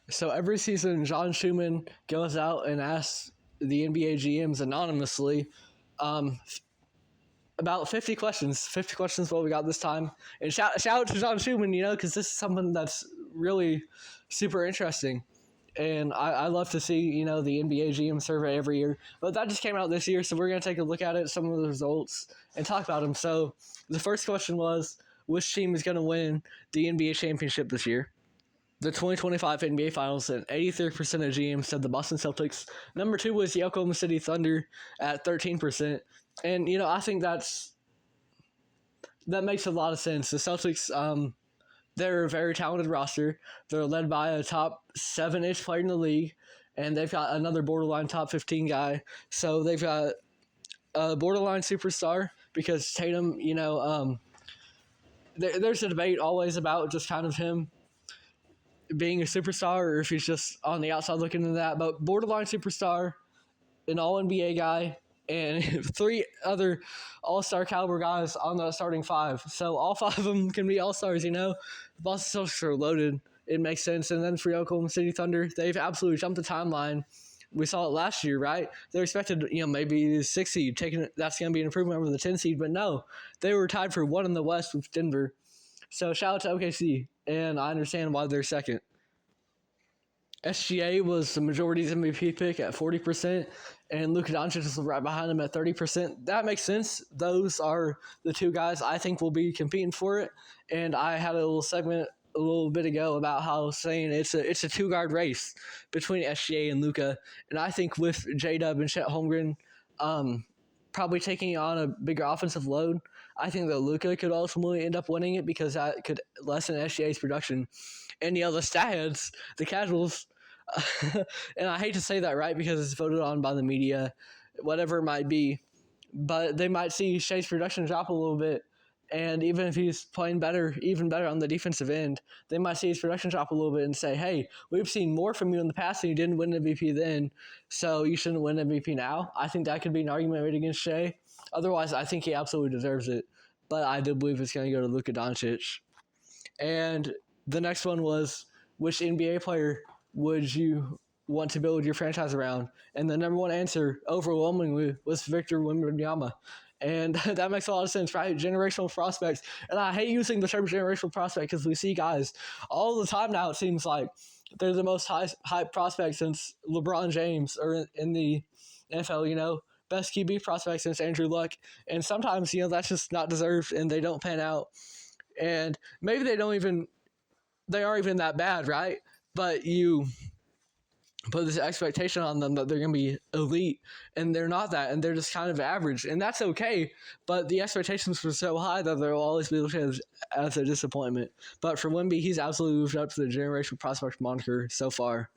So every season, John Schumann goes out and asks the NBA GMs anonymously um, about 50 questions. 50 questions what we got this time. And shout out to John Schumann, because this is something that's really super interesting. And I love to see, the NBA GM survey every year. But that just came out this year, so we're going to take a look at it, some of the results, and talk about them. So the first question was, which team is going to win the NBA championship this year? The 2025 NBA Finals, and 83% of GMs said the Boston Celtics. Number 2 was the Oklahoma City Thunder at 13%. And, I think that makes a lot of sense. The Celtics, they're a very talented roster. They're led by a top 7-ish player in the league, and they've got another borderline top 15 guy. So they've got a borderline superstar because Tatum, there's a debate always about just kind of him being a superstar or if he's just on the outside looking into that. But borderline superstar, an all-NBA guy, and 3 other all-star caliber guys on the starting 5. So all 5 of them can be all-stars, The Boston Celtics are loaded. It makes sense. And then for the Oklahoma City Thunder, they've absolutely jumped the timeline. We saw it last year, right? They expected, maybe the 6 seed. That's going to be an improvement over the 10 seed. But no, they were tied for 1 in the West with Denver. So shout out to OKC. And I understand why they're second. SGA was the majority's MVP pick at 40%, and Luka Doncic is right behind him at 30%. That makes sense. Those are the 2 guys I think will be competing for it. And I had a little segment a little bit ago about how saying it's a 2-guard race between SGA and Luka. And I think with J-Dub and Chet Holmgren probably taking on a bigger offensive load, I think that Luka could ultimately end up winning it because that could lessen SGA's production. And, the stats, the casuals, and I hate to say that, right, because it's voted on by the media, whatever it might be, but they might see Shea's production drop a little bit, and even if he's playing even better on the defensive end, they might see his production drop a little bit and say, hey, we've seen more from you in the past and you didn't win MVP then, so you shouldn't win MVP now. I think that could be an argument made against Shea. Otherwise, I think he absolutely deserves it, but I do believe it's going to go to Luka Doncic. And the next one was, which NBA player would you want to build your franchise around? And the number 1 answer, overwhelmingly, was Victor Wembanyama. And that makes a lot of sense, right? Generational prospects. And I hate using the term generational prospect because we see guys all the time now, it seems like they're the most hype prospect since LeBron James, or in the NFL, best QB prospect since Andrew Luck. And sometimes, that's just not deserved and they don't pan out. And maybe they aren't even that bad, right? But you put this expectation on them that they're going to be elite, and they're not that, and they're just kind of average, and that's okay, but the expectations were so high that they'll always be looked at as a disappointment. But for Wemby, he's absolutely moved up to the generational prospect moniker so far.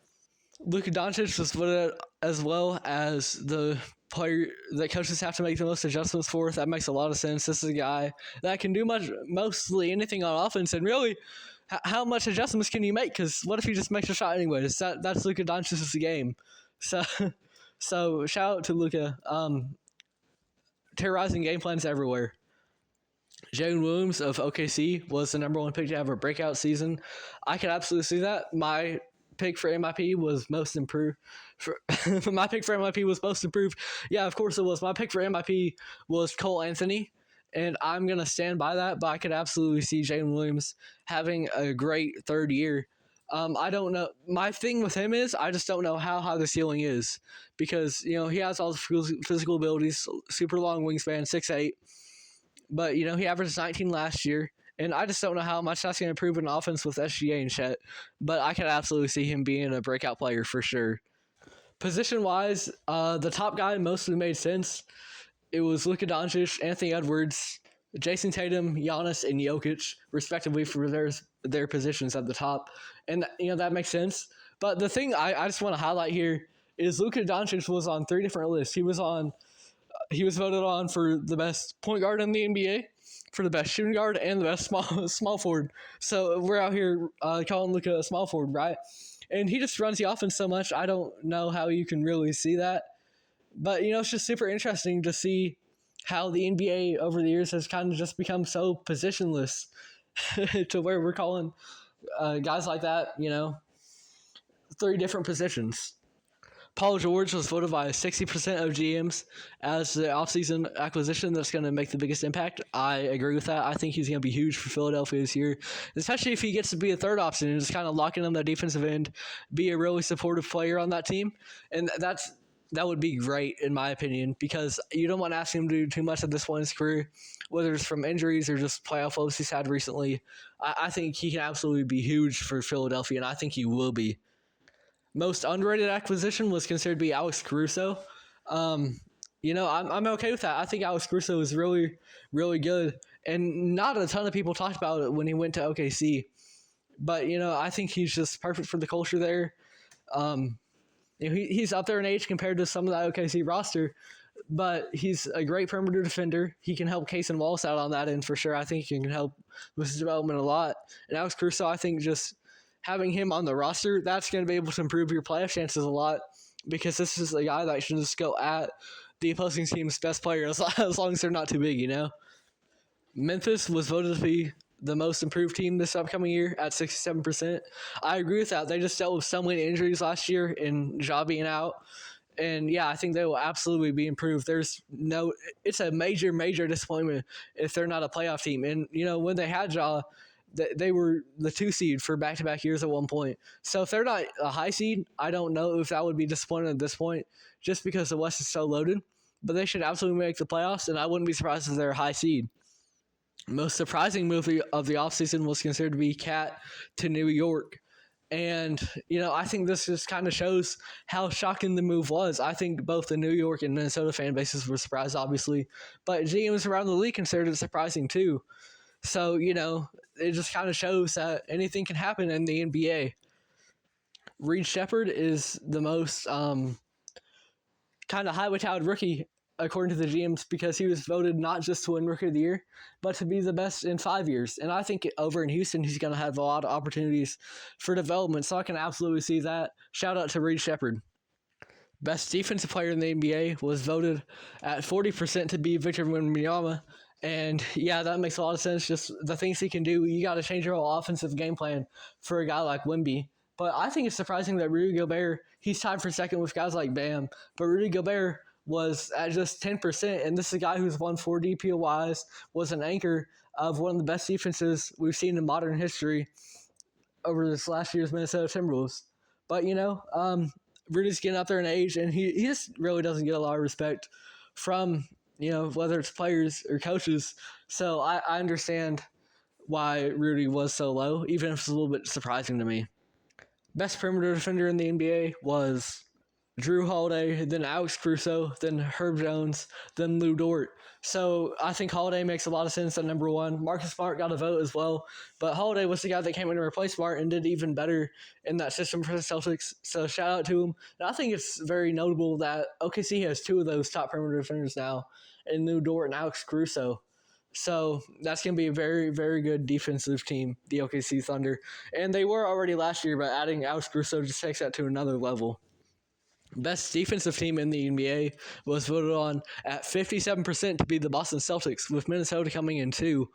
Luka Doncic was voted as well as the player that coaches have to make the most adjustments for. That makes a lot of sense. This is a guy that can do mostly anything on offense, and really, how much adjustments can you make? Because what if he just makes a shot anyways? That's Luka Doncic's game. So shout out to Luka. Terrorizing game plans everywhere. Jalen Williams of OKC was the number 1 pick to have a breakout season. I could absolutely see that. My pick for MIP was most improved. Yeah, of course it was. My pick for MIP was Cole Anthony. And I'm going to stand by that, but I could absolutely see Jalen Williams having a great 3rd year. I don't know. My thing with him is I just don't know how high the ceiling is because, he has all the physical abilities, super long wingspan, 6'8". But, he averaged 19 last year, and I just don't know how much that's going to improve in offense with SGA and Chet. But I could absolutely see him being a breakout player for sure. Position-wise, the top guy mostly made sense. It was Luka Doncic, Anthony Edwards, Jason Tatum, Giannis, and Jokic, respectively, for their positions at the top. And, that makes sense. But the thing I just want to highlight here is Luka Doncic was on 3 different lists. He was voted on for the best point guard in the NBA, for the best shooting guard, and the best small forward. So we're out here calling Luka a small forward, right? And he just runs the offense so much, I don't know how you can really see that. But, it's just super interesting to see how the NBA over the years has kind of just become so positionless to where we're calling guys like that, three different positions. Paul George was voted by 60% of GMs as the offseason acquisition that's going to make the biggest impact. I agree with that. I think he's going to be huge for Philadelphia this year, especially if he gets to be a third option and just kind of locking on that defensive end, be a really supportive player on that team. And that would be great, in my opinion, because you don't want to ask him to do too much at this point in his career, whether it's from injuries or just playoff woes he's had recently. I think he can absolutely be huge for Philadelphia, and I think he will be. Most underrated acquisition was considered to be Alex Caruso. I'm okay with that. I think Alex Caruso is really, really good, and not a ton of people talked about it when he went to OKC. But I think he's just perfect for the culture there. He's up there in age compared to some of the OKC roster, but he's a great perimeter defender. He can help Case and Wallace out on that end for sure. I think he can help with his development a lot. And Alex Caruso, I think just having him on the roster, that's going to be able to improve your playoff chances a lot, because this is a guy that should just go at the opposing team's best player as long as they're not too big, Memphis was voted to be the most improved team this upcoming year at 67%. I agree with that. They just dealt with so many injuries last year and Ja being out. And yeah, I think they will absolutely be improved. It's a major, major disappointment if they're not a playoff team. And, when they had Ja, they were the 2 seed for back-to-back years at one point. So if they're not a high seed, I don't know if that would be disappointing at this point, just because the West is so loaded. But they should absolutely make the playoffs, and I wouldn't be surprised if they're a high seed. Most surprising move of the offseason was considered to be Cat to New York. And, I think this just kind of shows how shocking the move was. I think both the New York and Minnesota fan bases were surprised, obviously. But GMs around the league considered it surprising, too. So, it just kind of shows that anything can happen in the NBA. Reed Shepherd is the most kind of highly touted rookie, according to the GMs, because he was voted not just to win Rookie of the Year, but to be the best in 5 years. And I think over in Houston, he's going to have a lot of opportunities for development, so I can absolutely see that. Shout out to Reed Shepherd. Best defensive player in the NBA was voted at 40% to be Victor Wembanyama. And yeah, that makes a lot of sense. Just the things he can do, you got to change your whole offensive game plan for a guy like Wemby. But I think it's surprising that Rudy Gobert, he's tied for second with guys like Bam. But Rudy Gobert was at just 10%, and this is a guy who's won 4 DPOYs, was an anchor of one of the best defenses we've seen in modern history over this last year's Minnesota Timberwolves. But, Rudy's getting up there in age, and he just really doesn't get a lot of respect from whether it's players or coaches. So I understand why Rudy was so low, even if it's a little bit surprising to me. Best perimeter defender in the NBA was Drew Holiday, then Alex Caruso, then Herb Jones, then Lou Dort. So I think Holiday makes a lot of sense at number 1. Marcus Smart got a vote as well, but Holiday was the guy that came in to replace Smart and did even better in that system for the Celtics. So shout out to him. And I think it's very notable that OKC has 2 of those top perimeter defenders now, in Lou Dort and Alex Caruso. So that's going to be a very, very good defensive team, the OKC Thunder. And they were already last year, but adding Alex Caruso just takes that to another level. Best defensive team in the NBA was voted on at 57% to be the Boston Celtics, with Minnesota coming in 2.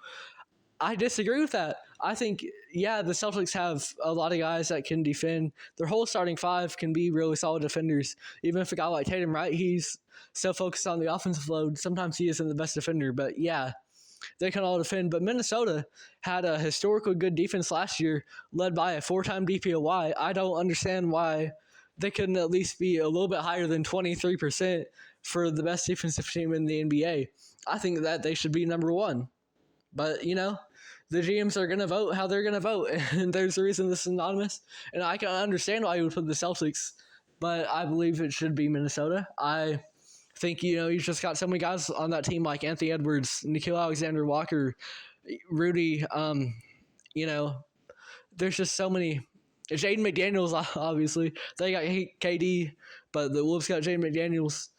I disagree with that. I think, the Celtics have a lot of guys that can defend. Their whole starting 5 can be really solid defenders. Even if a guy like Tatum, right, he's so focused on the offensive load, sometimes he isn't the best defender. But they can all defend. But Minnesota had a historically good defense last year, led by a 4-time DPOY. I don't understand why they couldn't at least be a little bit higher than 23% for the best defensive team in the NBA. I think that they should be number 1. But, the GMs are going to vote how they're going to vote. And there's a reason this is anonymous. And I can understand why you would put the Celtics, but I believe it should be Minnesota. I think, you've just got so many guys on that team like Anthony Edwards, Nickeil Alexander-Walker, Rudy. There's just so many. Jaden McDaniels, obviously. They got KD, but the Wolves got Jaden McDaniels.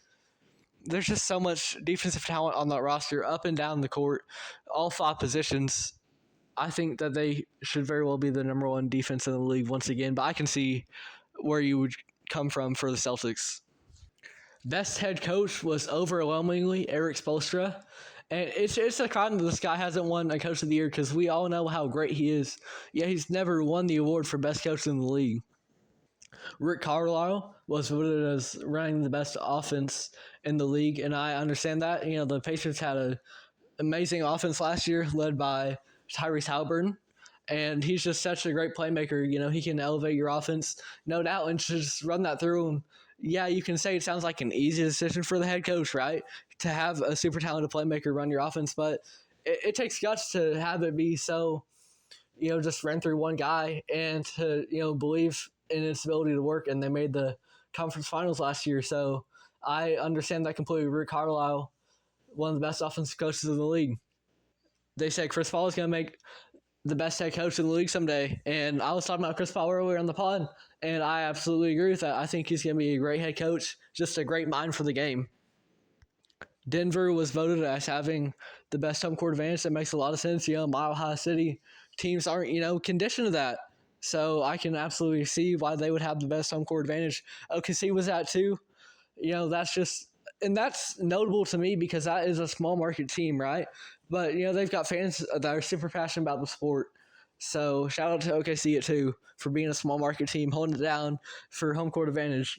There's just so much defensive talent on that roster, up and down the court, all 5 positions. I think that they should very well be the number 1 defense in the league once again, but I can see where you would come from for the Celtics. Best head coach was overwhelmingly Eric Spoelstra. And it's a crime that this guy hasn't won a Coach of the Year, because we all know how great he is. Yeah, he's never won the award for best coach in the league. Rick Carlisle was voted as running the best offense in the league, and I understand that. You know, the Patriots had an amazing offense last year, led by Tyrese Halliburton, and he's just such a great playmaker. You know, he can elevate your offense, no doubt, and just run that through him. Yeah, you can say it sounds like an easy decision for the head coach, right? To have a super talented playmaker run your offense, but it takes guts to have it be so, you know, just ran through one guy and to, you know, believe in its ability to work. And they made the conference finals last year. So I understand that completely. Rick Carlisle, one of the best offensive coaches in the league. They said Chris Paul is going to make the best head coach in the league someday. And I was talking about Chris Paul earlier on the pod, and I absolutely agree with that. I think he's going to be a great head coach, just a great mind for the game. Denver was voted as having the best home court advantage. That makes a lot of sense. You know, Mile High City teams aren't, you know, conditioned to that. So I can absolutely see why they would have the best home court advantage. OKC was that too. You know, that's just, and that's notable to me because that is a small market team, right? But, you know, they've got fans that are super passionate about the sport. So shout out to OKC too for being a small market team, holding it down for home court advantage.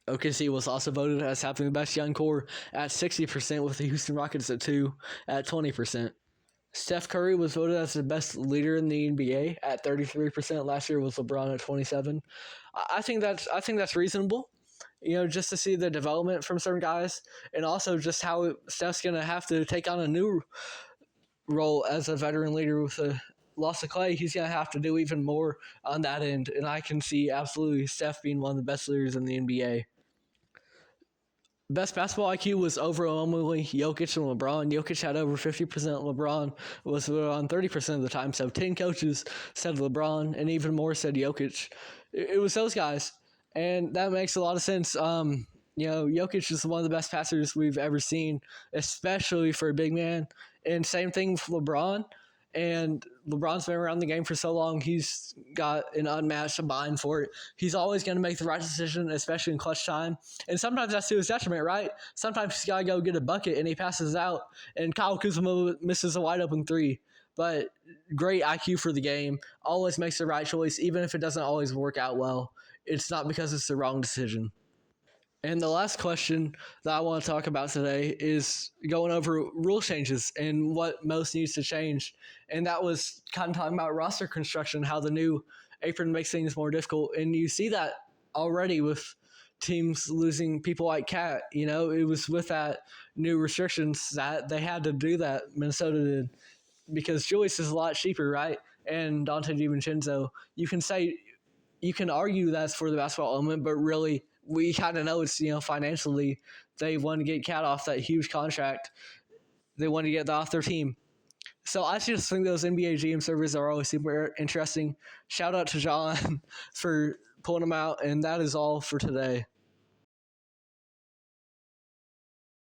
OKC was also voted as having the best young core at 60%, with the Houston Rockets at 20%. Steph Curry was voted as the best leader in the NBA at 33%. Last year was LeBron at 27%. I think that's reasonable. You know, just to see the development from certain guys, and also just how Steph's gonna have to take on a new role as a veteran leader with the loss of Clay. He's gonna have to do even more on that end, and I can see absolutely Steph being one of the best leaders in the NBA. Best basketball IQ was overwhelmingly Jokic and LeBron. Jokic had over 50%. LeBron was on 30% of the time. So 10 coaches said LeBron, and even more said Jokic. It was those guys, and that makes a lot of sense. You know, Jokic is one of the best passers we've ever seen, especially for a big man. And same thing with LeBron. And LeBron's been around the game for so long, he's got an unmatched mind for it. He's always going to make the right decision, especially in clutch time. And sometimes that's to his detriment, right? Sometimes he's got to go get a bucket and he passes out, and Kyle Kuzma misses a wide open three. But great IQ for the game, always makes the right choice, even if it doesn't always work out well. It's not because it's the wrong decision. And the last question that I want to talk about today is going over rule changes and what most needs to change. And that was kind of talking about roster construction, how the new apron makes things more difficult. And you see that already with teams losing people like Cat. You know, it was with that new restrictions that they had to do that, Minnesota did, because Julius is a lot cheaper, right? And Dante DiVincenzo, you can argue that's for the basketball element, but really we kind of know it's, you know, financially they want to get Cat off that huge contract. They want to get that off their team. So I just think those NBA GM servers are always super interesting. Shout out to John for pulling them out, and that is all for today.